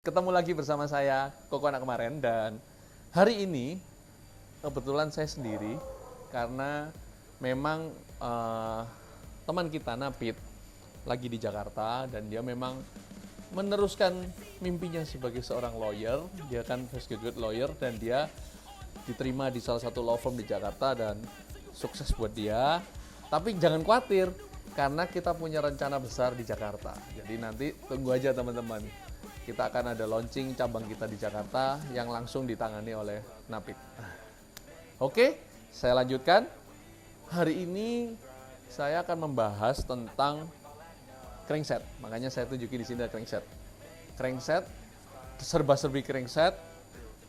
Ketemu lagi bersama saya, Koko anak kemarin, dan hari ini kebetulan saya sendiri karena memang teman kita Napit lagi di Jakarta dan dia memang meneruskan mimpinya sebagai seorang lawyer. Dia kan fresh graduate lawyer dan dia diterima di salah satu law firm di Jakarta dan sukses buat dia. Tapi jangan khawatir karena kita punya rencana besar di Jakarta. Jadi nanti tunggu aja teman-teman. Kita akan ada launching cabang kita di Jakarta yang langsung ditangani oleh Napit. Oke, saya lanjutkan. Hari ini saya akan membahas tentang crankset. Makanya saya tunjukin di sini ada crankset. Crankset, serba-serbi crankset,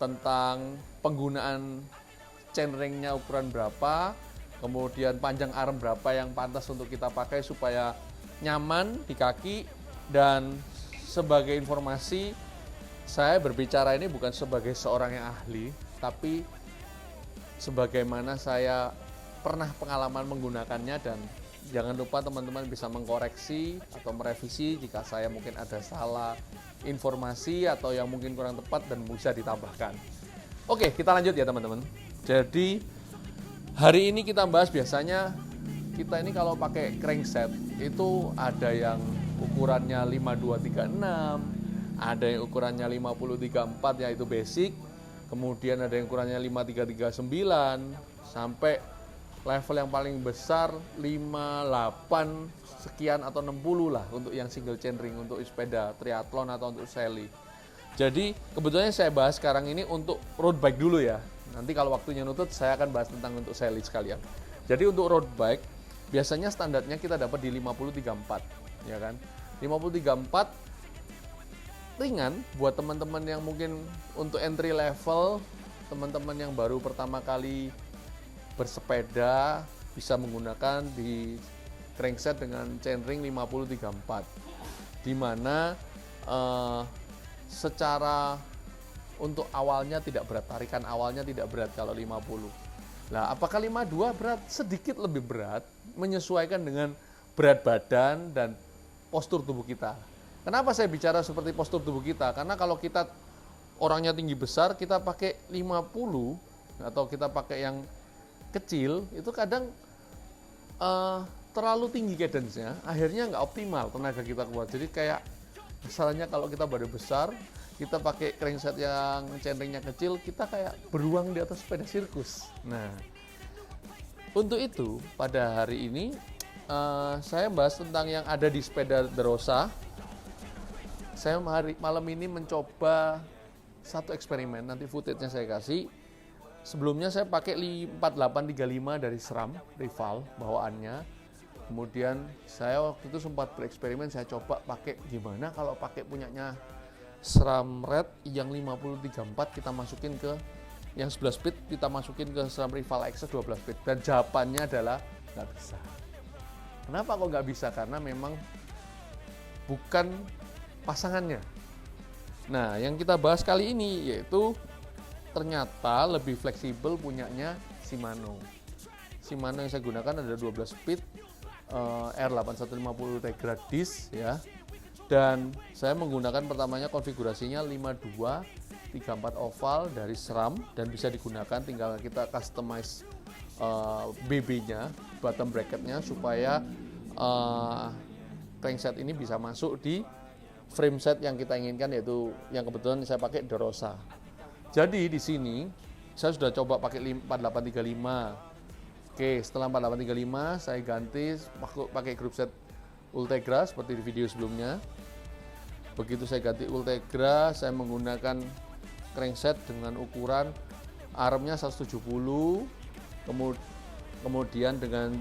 tentang penggunaan chainringnya ukuran berapa, kemudian panjang arm berapa yang pantas untuk kita pakai supaya nyaman di kaki. Dan sebagai informasi, saya berbicara ini bukan sebagai seorang yang ahli, tapi sebagaimana saya pernah pengalaman menggunakannya. Dan jangan lupa teman-teman bisa mengkoreksi atau merevisi jika saya mungkin ada salah informasi atau yang mungkin kurang tepat dan bisa ditambahkan. Oke, kita lanjut ya teman-teman. Jadi hari ini kita bahas, biasanya kita ini kalau pakai crankset itu ada yang ukurannya 5236, ada yang ukurannya 5034 yaitu basic, kemudian ada yang ukurannya 5339 sampai level yang paling besar 58 sekian atau 60 lah untuk yang single chainring untuk sepeda triathlon atau untuk sally. Jadi kebetulan saya bahas sekarang ini untuk road bike dulu ya. Nanti kalau waktunya nutut saya akan bahas tentang untuk sally sekalian. Jadi untuk road bike biasanya standarnya kita dapat di 5034 ya kan. 5034 ringan buat teman-teman yang mungkin untuk entry level, teman-teman yang baru pertama kali bersepeda bisa menggunakan di crankset dengan chainring 5034, di mana secara untuk awalnya tidak berat, tarikan awalnya tidak berat kalau 50. Nah, apakah 52 berat? Sedikit lebih berat, menyesuaikan dengan berat badan dan postur tubuh kita. Kenapa saya bicara seperti postur tubuh kita? Karena kalau kita orangnya tinggi besar, kita pakai 50 atau kita pakai yang kecil, itu kadang terlalu tinggi cadence-nya, akhirnya nggak optimal tenaga kita keluar. Jadi kayak misalnya kalau kita badan besar, kita pakai crankset yang chainringnya kecil, kita kayak beruang di atas sepeda sirkus. Nah, untuk itu pada hari ini saya bahas tentang yang ada di sepeda Derosa. Saya malam ini mencoba satu eksperimen, nanti footage-nya saya kasih. Sebelumnya saya pakai 4835 dari SRAM rival bawaannya. Kemudian saya waktu itu sempat bereksperimen, saya coba pakai gimana kalau pakai punyanya SRAM Red yang 5034 kita masukin ke yang 11 speed, kita masukin ke SRAM rival XS 12 speed. Dan jawabannya adalah nggak bisa. Kenapa kok nggak bisa? Karena memang bukan pasangannya. Nah, yang kita bahas kali ini yaitu ternyata lebih fleksibel punyanya Shimano. Shimano yang saya gunakan ada 12 speed R8150 Tegra disc ya. Dan saya menggunakan pertamanya konfigurasinya 5234 oval dari SRAM dan bisa digunakan, tinggal kita customize BB-nya, bottom bracket-nya supaya crankset ini bisa masuk di frame set yang kita inginkan, yaitu yang kebetulan saya pakai Derosa. Jadi di sini saya sudah coba pakai 4835. Oke, setelah 4835 saya ganti pakai group set Ultegra seperti di video sebelumnya. Begitu saya ganti Ultegra, saya menggunakan crankset dengan ukuran armnya 170, kemudian dengan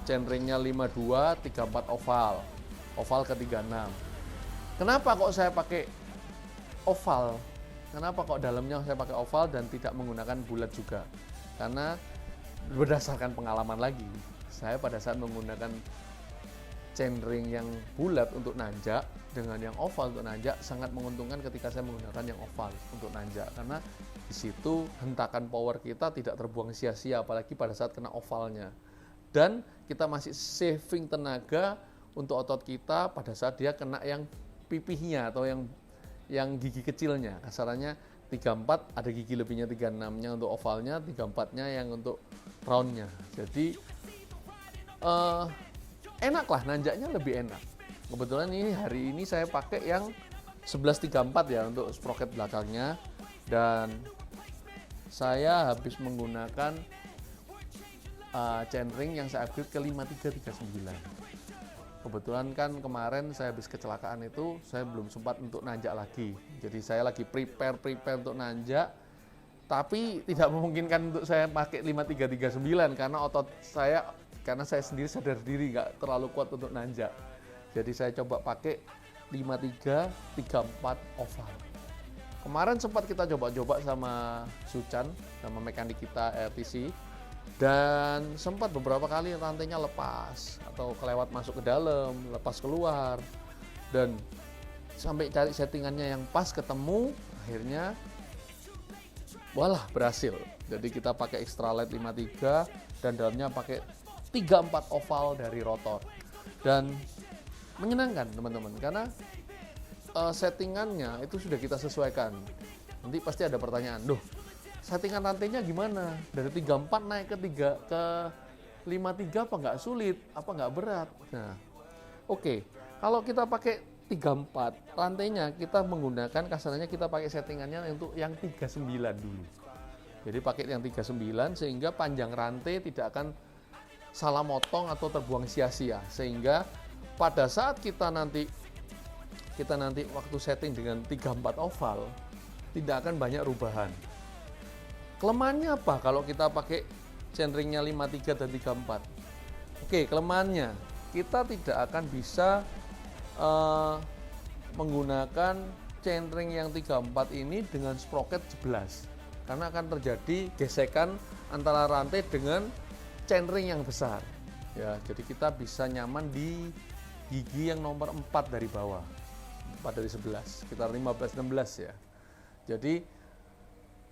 chainringnya 5234 oval ke 36. Kenapa kok saya pakai oval? Kenapa kok dalamnya saya pakai oval dan tidak menggunakan bulat juga? Karena berdasarkan pengalaman lagi, saya pada saat menggunakan chainring yang bulat untuk nanjak dengan yang oval untuk nanjak sangat menguntungkan ketika saya menggunakan yang oval untuk nanjak, karena di situ hentakan power kita tidak terbuang sia-sia, apalagi pada saat kena ovalnya, dan kita masih saving tenaga untuk otot kita pada saat dia kena yang pipihnya atau yang yang gigi kecilnya, kasarannya 34 ada gigi lebihnya 36-nya untuk ovalnya, 34-nya yang untuk roundnya. Jadi enak lah, nanjaknya lebih enak. Kebetulan ini hari ini saya pakai yang 1134 ya untuk sprocket belakangnya, dan saya habis menggunakan chainring yang saya upgrade ke 5339. Kebetulan kan kemarin saya habis kecelakaan itu, saya belum sempat untuk nanjak lagi. Jadi saya lagi prepare untuk nanjak, tapi tidak memungkinkan untuk saya pakai 5339 karena saya sendiri sadar diri nggak terlalu kuat untuk nanjak. Jadi saya coba pakai 5334 oval. Kemarin sempat kita coba-coba sama Suchan, sama mekanik kita RTC, dan sempat beberapa kali rantainya lepas atau kelewat masuk ke dalam, lepas keluar, dan sampai cari settingannya yang pas ketemu, akhirnya walah berhasil. Jadi kita pakai extra light 53 dan dalamnya pakai 34 oval dari rotor, dan menyenangkan teman-teman karena settingannya itu sudah kita sesuaikan. Nanti pasti ada pertanyaan, loh settingan rantainya gimana? Dari 34 naik ke 53 apa nggak sulit? Apa nggak berat? Nah, oke. Kalau kita pakai 34, rantainya kita menggunakan kasarannya kita pakai settingannya untuk yang 39 dulu. Jadi pakai yang 39 sehingga panjang rantai tidak akan salah motong atau terbuang sia-sia. Sehingga pada saat kita nanti waktu setting dengan 34 oval tidak akan banyak rubahan. Kelemahannya apa kalau kita pakai chainringnya 53 dan 34? Oke, kelemahannya kita tidak akan bisa menggunakan chainring yang 34 ini dengan sprocket 11 karena akan terjadi gesekan antara rantai dengan chainring yang besar. Ya, jadi kita bisa nyaman di gigi yang nomor 4 dari bawah. 4 dari 11, sekitar 15-16 ya. Jadi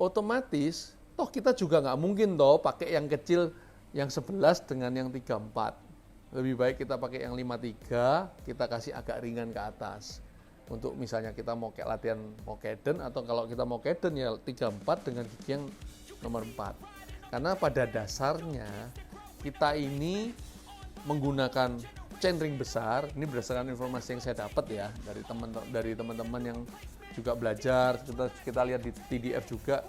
otomatis toh kita juga nggak mungkin pakai yang kecil yang 11 dengan yang 34. Lebih baik kita pakai yang 53, kita kasih agak ringan ke atas. Untuk misalnya kita mau kayak latihan mau cadden, atau kalau kita mau cadden ya 34 dengan gigi yang nomor 4. Karena pada dasarnya kita ini menggunakan chainring besar, ini berdasarkan informasi yang saya dapat ya dari teman-teman yang juga belajar, kita lihat di TDF juga,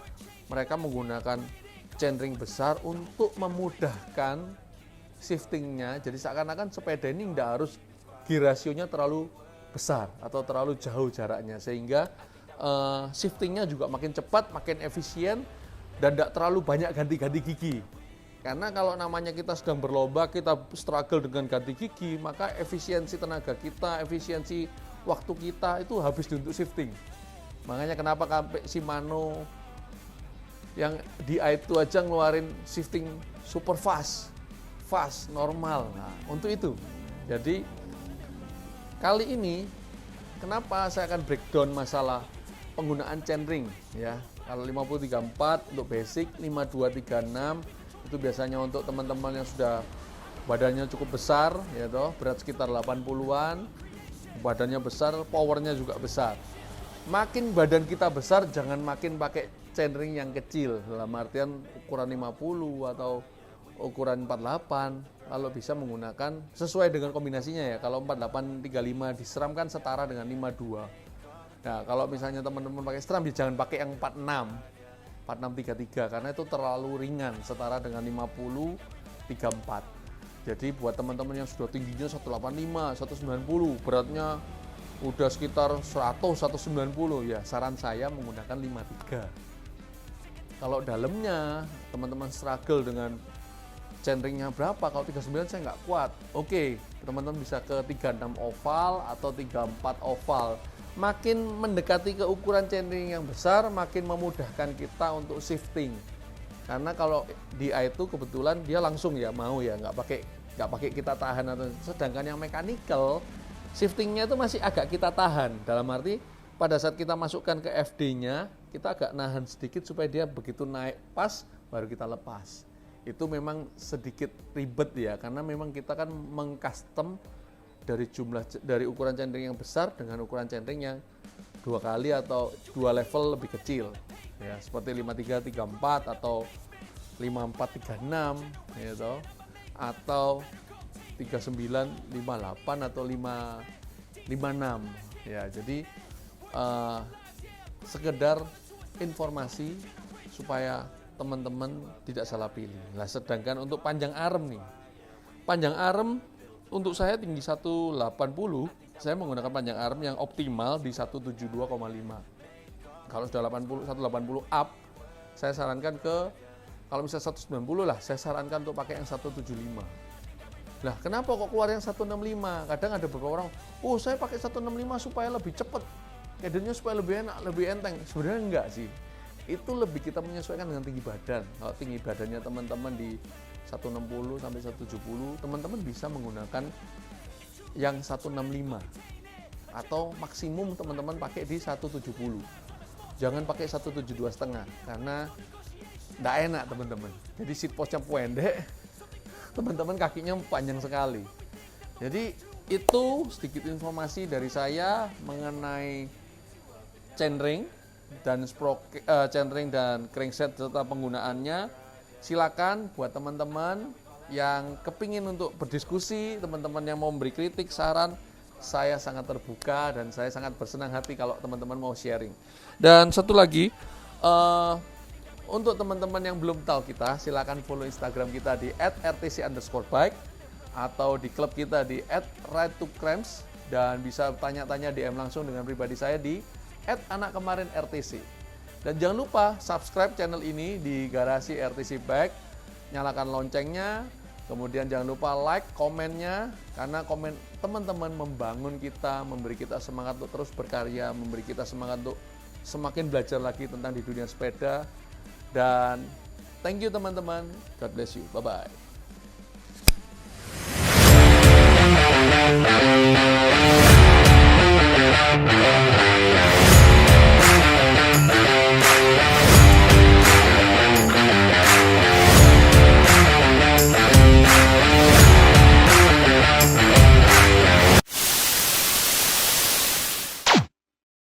mereka menggunakan chainring besar untuk memudahkan shiftingnya. Jadi seakan-akan sepeda ini tidak harus gear rasionya terlalu besar atau terlalu jauh jaraknya, sehingga shiftingnya juga makin cepat, makin efisien, dan tidak terlalu banyak ganti-ganti gigi. Karena kalau namanya kita sedang berlomba, kita struggle dengan ganti gigi, maka efisiensi tenaga kita, efisiensi waktu kita itu habis untuk shifting. Makanya kenapa sampai Shimano yang di itu aja ngeluarin shifting super fast, normal. Nah, untuk itu. Jadi kali ini kenapa saya akan breakdown masalah penggunaan chainring ya. Kalau 5034 untuk basic, 5236 itu biasanya untuk teman-teman yang sudah badannya cukup besar ya toh, berat sekitar 80-an, badannya besar, powernya juga besar. Makin badan kita besar, jangan makin pakai chainring yang kecil, dalam artian ukuran 50 atau ukuran 48. Kalau bisa menggunakan sesuai dengan kombinasinya ya. Kalau 4835 diseram kan setara dengan 52. Nah, kalau misalnya teman-teman pakai seram, jangan pakai yang 4633 karena itu terlalu ringan, setara dengan 5034. Jadi buat teman-teman yang sudah tingginya 185, 190, beratnya udah sekitar 100, 190 ya, saran saya menggunakan 53. Kalau dalamnya teman-teman struggle dengan chainringnya berapa, kalau 39 saya nggak kuat, oke, teman-teman bisa ke 36 oval atau 34 oval. Makin mendekati ke ukuran chainring yang besar, makin memudahkan kita untuk shifting. Karena kalau di itu kebetulan dia langsung ya mau ya, nggak pakai kita tahan, atau sedangkan yang mechanical shiftingnya itu masih agak kita tahan. Dalam arti pada saat kita masukkan ke FD-nya, kita agak nahan sedikit supaya dia begitu naik pas baru kita lepas. Itu memang sedikit ribet ya, karena memang kita kan mengcustom dari ukuran chainring yang besar dengan ukuran chainring yang 2 kali atau 2 level lebih kecil ya, seperti 5334 atau 5436 gitu, atau 3958 atau 556 ya. Jadi sekedar informasi supaya teman-teman tidak salah pilih. Nah, sedangkan untuk panjang arm nih, panjang arm untuk saya tinggi 180, saya menggunakan panjang arm yang optimal di 172,5. Kalau sudah 180 up, saya sarankan kalau misalnya 190 lah, saya sarankan untuk pakai yang 175. Lah, kenapa kok keluar yang 165? Kadang ada beberapa orang, oh saya pakai 165 supaya lebih cepat, headernya supaya lebih enak, lebih enteng. Sebenarnya enggak sih. Itu lebih kita menyesuaikan dengan tinggi badan. Kalau tinggi badannya teman-teman di 160 sampai 170, teman-teman bisa menggunakan yang 165 atau maksimum teman-teman pakai di 170. Jangan pakai 172,5 karena tidak enak teman-teman. Jadi seat postnya pendek, teman-teman kakinya panjang sekali. Jadi itu sedikit informasi dari saya mengenai chainring dan chainring dan crankset serta penggunaannya. Silakan buat teman-teman yang kepingin untuk berdiskusi, teman-teman yang mau memberi kritik, saran, saya sangat terbuka dan saya sangat bersenang hati kalau teman-teman mau sharing. Dan satu lagi, untuk teman-teman yang belum tahu kita, silakan follow Instagram kita di @rtc_bike atau di klub kita di @ride2cramps, dan bisa tanya-tanya DM langsung dengan pribadi saya di @anakkemarinrtc. Dan jangan lupa subscribe channel ini di Garasi RTC Bike, nyalakan loncengnya, kemudian jangan lupa like komennya, karena komen teman-teman membangun kita, memberi kita semangat untuk terus berkarya, memberi kita semangat untuk semakin belajar lagi tentang di dunia sepeda. Dan thank you teman-teman, God bless you, bye-bye.